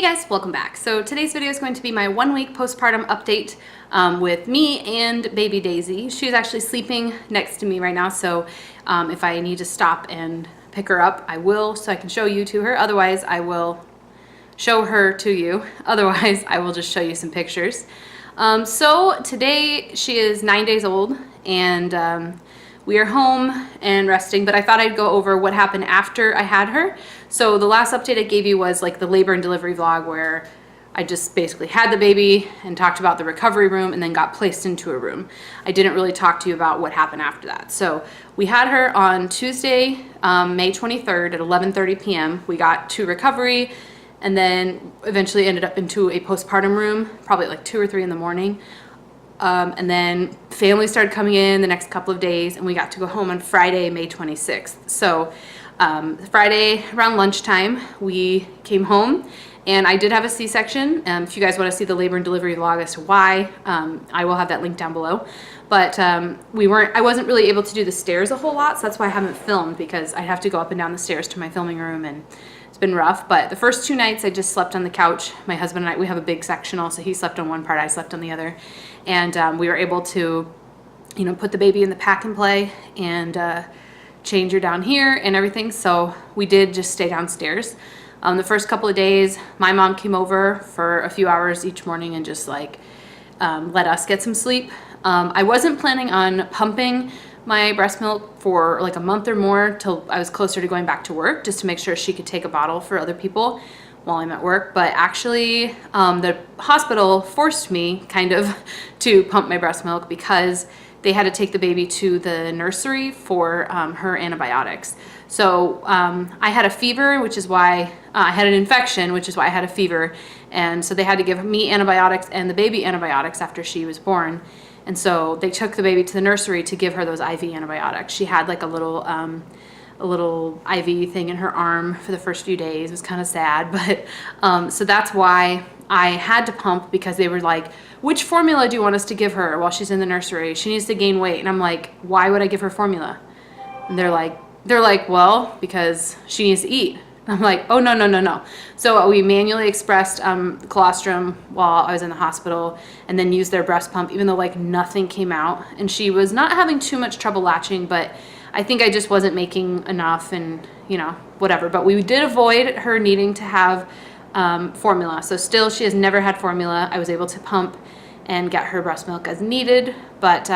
Hey guys, welcome back. So today's video is going to be my 1 week postpartum update with me and baby Daisy. She's actually sleeping next to me right now, so if I need to stop and pick her up, I will, so I can show you to her. Otherwise, I will show her to you. Otherwise, I will just show you some pictures. So today she is 9 days old, and we are home and resting, but I thought I'd go over what happened after I had her. So the last update I gave you was like the labor and delivery vlog where I just basically had the baby and talked about the recovery room and then got placed into a room. I didn't really talk to you about what happened after that. So we had her on Tuesday, May 23rd at 11:30 p.m. We got to recovery and then eventually ended up into a postpartum room, probably like 2 or 3 in the morning. And then family started coming in the next couple of days, and we got to go home on Friday, May 26th. So Friday around lunchtime, we came home, and I did have a C-section. If you guys want to see the labor and delivery vlog as to why, I will have that link down below. But I wasn't really able to do the stairs a whole lot, so that's why I haven't filmed, because I have to go up and down the stairs to my filming room, and it's been rough. But the first 2 nights I just slept on the couch. My husband and I, we have a big sectional, so he slept on one part, I slept on the other. And we were able to, put the baby in the pack and play and change her down here and everything. So we did just stay downstairs. The first couple of days, my mom came over for a few hours each morning and just let us get some sleep. I wasn't planning on pumping my breast milk for like a month or more till I was closer to going back to work, just to make sure she could take a bottle for other people while I'm at work. But actually the hospital forced me kind of to pump my breast milk because they had to take the baby to the nursery for her antibiotics. So I had a fever, which is why I had an infection, which is why I had a fever. And so they had to give me antibiotics and the baby antibiotics after she was born. And so they took the baby to the nursery to give her those IV antibiotics. She had like a little IV thing in her arm for the first few days. It was kind of sad, but so that's why I had to pump, because they were like, which formula do you want us to give her while she's in the nursery? She needs to gain weight. And I'm like, why would I give her formula? And they're like, well, because she needs to eat. And I'm like, oh, no. So we manually expressed colostrum while I was in the hospital, and then used their breast pump, even though like nothing came out. And she was not having too much trouble latching, but I think I just wasn't making enough, and whatever. But we did avoid her needing to have formula. So still, she has never had formula. I was able to pump and get her breast milk as needed. But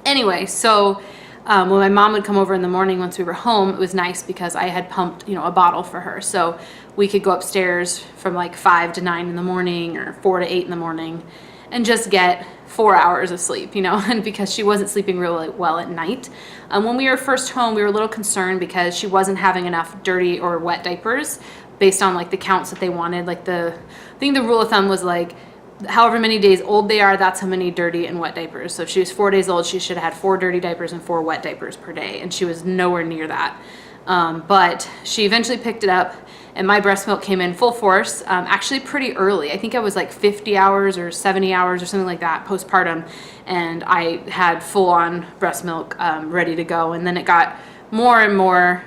anyway, so when my mom would come over in the morning once we were home, it was nice because I had pumped, a bottle for her. So we could go upstairs from like 5 to 9 in the morning or 4 to 8 in the morning and just get 4 hours of sleep, and because she wasn't sleeping really well at night. When we were first home, we were a little concerned because she wasn't having enough dirty or wet diapers based on like the counts that they wanted. Like I think the rule of thumb was like, however many days old they are, that's how many dirty and wet diapers. So if she was 4 days old, she should have had 4 dirty diapers and 4 wet diapers per day, and she was nowhere near that. But she eventually picked it up, and my breast milk came in full force, actually pretty early. I think I was like 50 hours or 70 hours or something like that postpartum, and I had full-on breast milk ready to go. And then it got more and more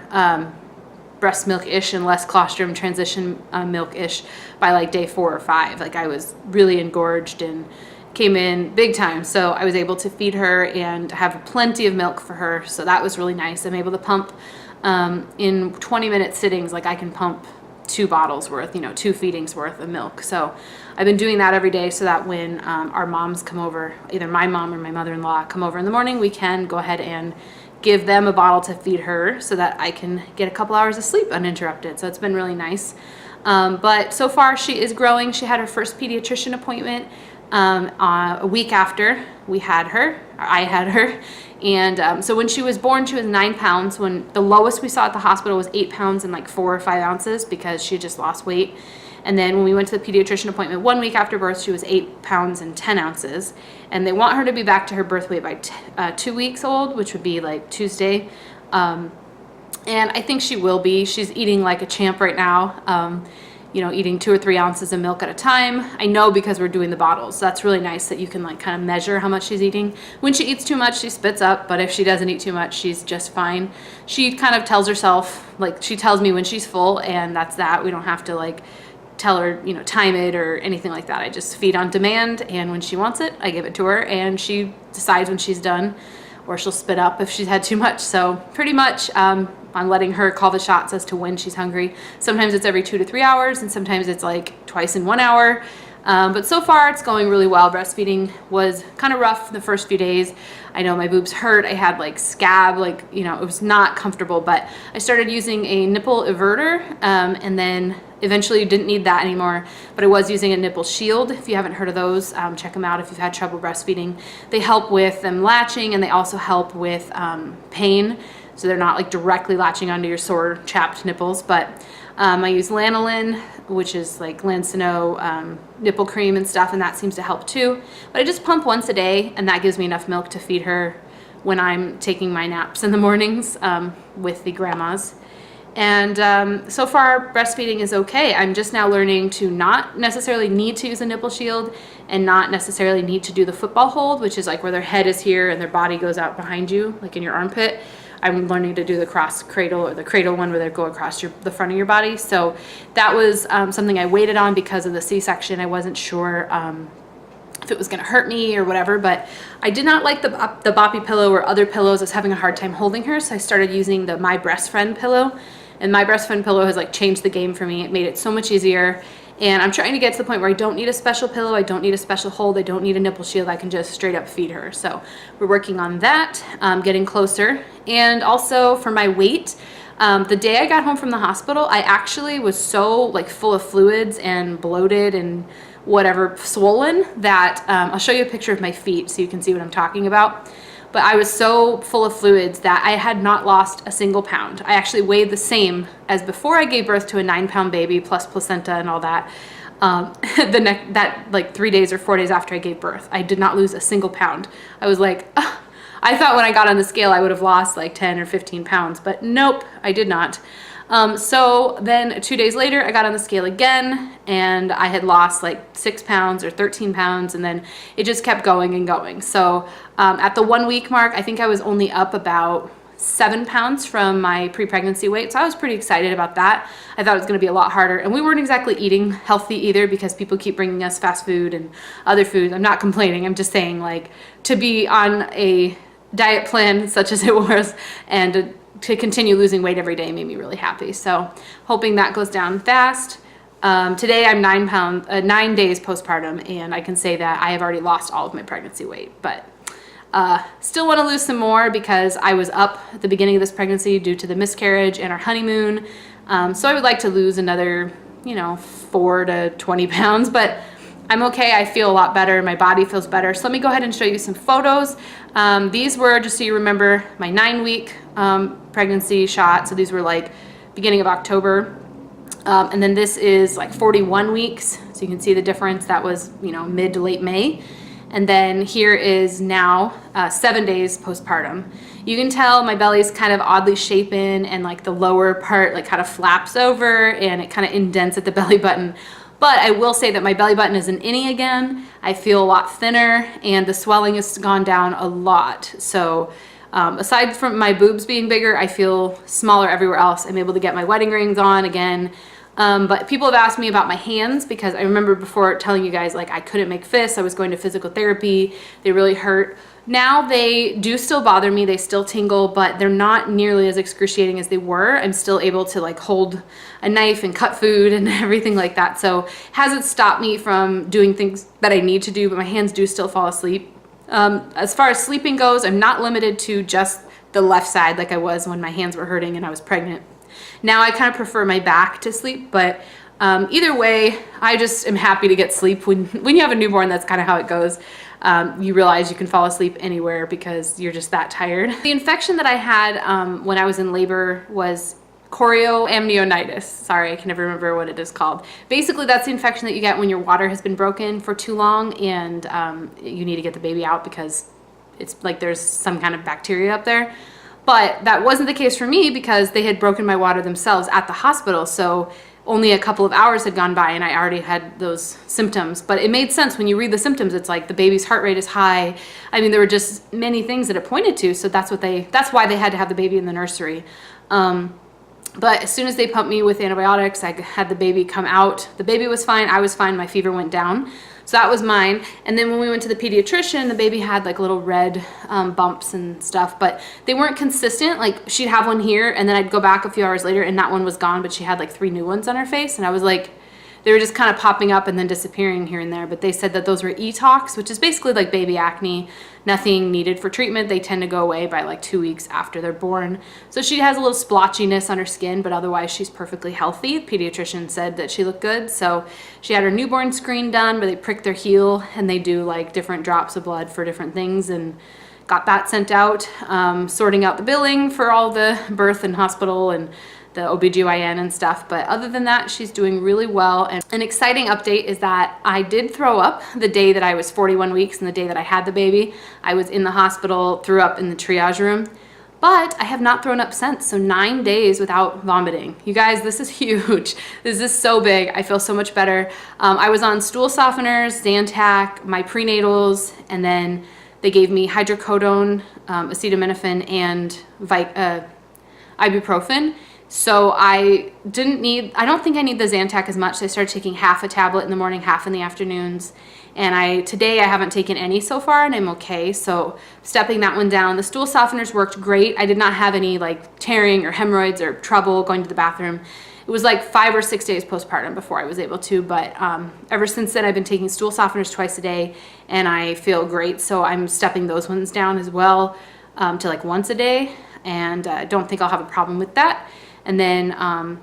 breast milk-ish and less colostrum transition milk-ish by like day 4 or 5. Like I was really engorged and came in big time. So I was able to feed her and have plenty of milk for her. So that was really nice. I'm able to pump in 20-minute sittings. Like I can pump 2 bottles worth, 2 feedings worth of milk. So I've been doing that every day so that when our moms come over, either my mom or my mother-in-law come over in the morning, we can go ahead and give them a bottle to feed her so that I can get a couple hours of sleep uninterrupted. So it's been really nice. But so far she is growing. She had her first pediatrician appointment a week after I had her. And so when she was born, she was 9 pounds. When the lowest we saw at the hospital was 8 pounds and like 4 or 5 ounces because she just lost weight. And then when we went to the pediatrician appointment 1 week after birth, she was 8 pounds and 10 ounces. And they want her to be back to her birth weight by 2 weeks old, which would be like Tuesday. And I think she will be. She's eating like a champ right now. Eating 2 or 3 ounces of milk at a time. I know because we're doing the bottles. So that's really nice that you can like kind of measure how much she's eating. When she eats too much, she spits up, but if she doesn't eat too much, she's just fine. She kind of tells herself, like she tells me when she's full, and that's that. We don't have to like tell her, you know, time it or anything like that. I just feed on demand, and when she wants it, I give it to her, and she decides when she's done, or she'll spit up if she's had too much. So pretty much I'm letting her call the shots as to when she's hungry. Sometimes it's every 2 to 3 hours, and sometimes it's like twice in 1 hour. But so far it's going really well. Breastfeeding was kind of rough the first few days. I know my boobs hurt. I had like scab, like, you know, it was not comfortable, but I started using a nipple everter, and then eventually didn't need that anymore, but I was using a nipple shield. If you haven't heard of those, check them out if you've had trouble breastfeeding. They help with them latching, and they also help with pain, so they're not like directly latching onto your sore chapped nipples. But I use lanolin, which is like Lansino nipple cream and stuff, and that seems to help too. But I just pump once a day, and that gives me enough milk to feed her when I'm taking my naps in the mornings with the grandmas. And so far breastfeeding is okay. I'm just now learning to not necessarily need to use a nipple shield, and not necessarily need to do the football hold, which is like where their head is here and their body goes out behind you, like in your armpit. I'm learning to do the cross cradle, or the cradle one where they go across the front of your body. So that was something I waited on because of the C-section. I wasn't sure if it was going to hurt me or whatever, but I did not like the Boppy pillow or other pillows. I was having a hard time holding her, so I started using the My Breast Friend pillow. And My Breast Friend pillow has like changed the game for me. It made it so much easier. And I'm trying to get to the point where I don't need a special pillow, I don't need a special hold, I don't need a nipple shield, I can just straight up feed her. So we're working on that, getting closer. And also for my weight, the day I got home from the hospital, I actually was so like full of fluids and bloated and whatever, swollen, that I'll show you a picture of my feet so you can see what I'm talking about. But I was so full of fluids that I had not lost a single pound. I actually weighed the same as before I gave birth to a 9-pound baby, plus placenta and all that. Like 3 days or 4 days after I gave birth, I did not lose a single pound. I was like, ugh. I thought when I got on the scale I would have lost like 10 or 15 pounds, but nope, I did not. So then 2 days later, I got on the scale again, and I had lost like 6 pounds or 13 pounds, and then it just kept going and going. So at the 1 week mark, I think I was only up about 7 pounds from my pre-pregnancy weight. So I was pretty excited about that. I thought it was going to be a lot harder, and we weren't exactly eating healthy either, because people keep bringing us fast food and other food. I'm not complaining. I'm just saying, like, to be on a diet plan such as it was, and to continue losing weight every day made me really happy. So hoping that goes down fast. Today I'm 9 days postpartum, and I can say that I have already lost all of my pregnancy weight, but still want to lose some more because I was up at the beginning of this pregnancy due to the miscarriage and our honeymoon. So I would like to lose another, 4 to 20 pounds, but I'm okay. I feel a lot better. My body feels better. So let me go ahead and show you some photos. These were, just so you remember, my 9-week pregnancy shot. So these were like beginning of October. And then this is like 41 weeks. So you can see the difference. That was, mid to late May. And then here is now 7 days postpartum. You can tell my belly's kind of oddly shapen, and like the lower part like kind of flaps over, and it kind of indents at the belly button. But I will say that my belly button is an innie again. I feel a lot thinner, and the swelling has gone down a lot. So aside from my boobs being bigger, I feel smaller everywhere else. I'm able to get my wedding rings on again. But people have asked me about my hands, because I remember before telling you guys, like, I couldn't make fists. I was going to physical therapy. They really hurt. Now they do still bother me. They still tingle, but they're not nearly as excruciating as they were. I'm still able to like hold a knife and cut food and everything like that. So hasn't stopped me from doing things that I need to do, but my hands do still fall asleep. As far as sleeping goes, I'm not limited to just the left side like I was when my hands were hurting and I was pregnant. Now I kind of prefer my back to sleep, but either way, I just am happy to get sleep. When you have a newborn, that's kind of how it goes. You realize you can fall asleep anywhere because you're just that tired. The infection that I had when I was in labor was chorioamnionitis. Sorry, I can never remember what it is called. Basically, that's the infection that you get when your water has been broken for too long, and you need to get the baby out because it's like there's some kind of bacteria up there. But that wasn't the case for me because they had broken my water themselves at the hospital. So only a couple of hours had gone by and I already had those symptoms. But it made sense when you read the symptoms. It's like the baby's heart rate is high. I mean, there were just many things that it pointed to. So that's why they had to have the baby in the nursery. But as soon as they pumped me with antibiotics, I had the baby come out. The baby was fine, I was fine, my fever went down. So that was mine. And then when we went to the pediatrician, the baby had like little red bumps and stuff, but they weren't consistent. Like she'd have one here and then I'd go back a few hours later and that one was gone, but she had like 3 new ones on her face. And I was like, they were just kind of popping up and then disappearing here and there. But they said that those were etox, which is basically like baby acne, nothing needed for treatment. They tend to go away by like 2 weeks after they're born. So she has a little splotchiness on her skin, but otherwise she's perfectly healthy. The pediatrician said that she looked good. So she had her newborn screen done where they prick their heel and they do like different drops of blood for different things, and got that sent out, sorting out the billing for all the birth and hospital and the OBGYN and stuff. But other than that, she's doing really well. And an exciting update is that I did throw up the day that I was 41 weeks and the day that I had the baby. I was in the hospital, threw up in the triage room, but I have not thrown up since. So 9 days without vomiting. You guys, this is huge. This is so big. I feel so much better. I was on stool softeners, Zantac, my prenatals, and then they gave me hydrocodone, acetaminophen, and ibuprofen. So I don't think I need the Zantac as much. So I started taking half a tablet in the morning, half in the afternoons. And today I haven't taken any so far and I'm okay. So stepping that one down. The stool softeners worked great. I did not have any like tearing or hemorrhoids or trouble going to the bathroom. It was like 5 or 6 days postpartum before I was able to, but ever since then I've been taking stool softeners twice a day and I feel great. So I'm stepping those ones down as well to like once a day, and I don't think I'll have a problem with that. And then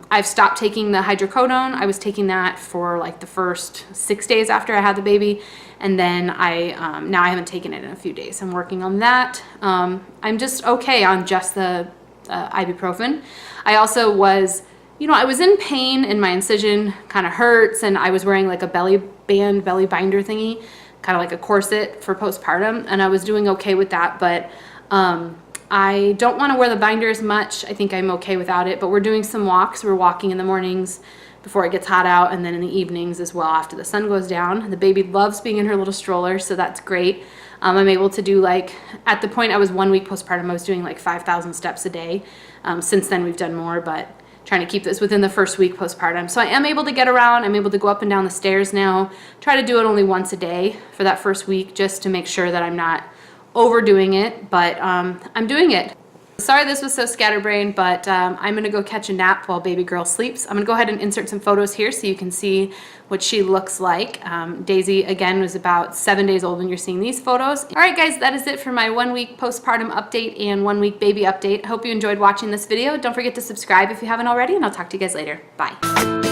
I've stopped taking the hydrocodone. I was taking that for like the first 6 days after I had the baby. And then now I haven't taken it in a few days. I'm working on that. I'm just okay on just the ibuprofen. I also was, I was in pain and my incision kind of hurts, and I was wearing like a belly binder thingy, kind of like a corset for postpartum. And I was doing okay with that, but I don't want to wear the binder as much. I think I'm okay without it, but we're doing some walks. We're walking in the mornings before it gets hot out, and then in the evenings as well after the sun goes down. The baby loves being in her little stroller, so that's great. I'm able to do like, at the point I was 1 week postpartum, I was doing like 5,000 steps a day. Since then we've done more, but trying to keep this within the first week postpartum. So I am able to get around. I'm able to go up and down the stairs now. Try to do it only once a day for that first week just to make sure that I'm not overdoing it, but I'm doing it. Sorry this was so scatterbrained, but I'm gonna go catch a nap while baby girl sleeps. I'm gonna go ahead and insert some photos here so you can see what she looks like. Daisy, again, was about 7 days old when you're seeing these photos. All right, guys, that is it for my 1 week postpartum update and 1 week baby update. I hope you enjoyed watching this video. Don't forget to subscribe if you haven't already, and I'll talk to you guys later. Bye.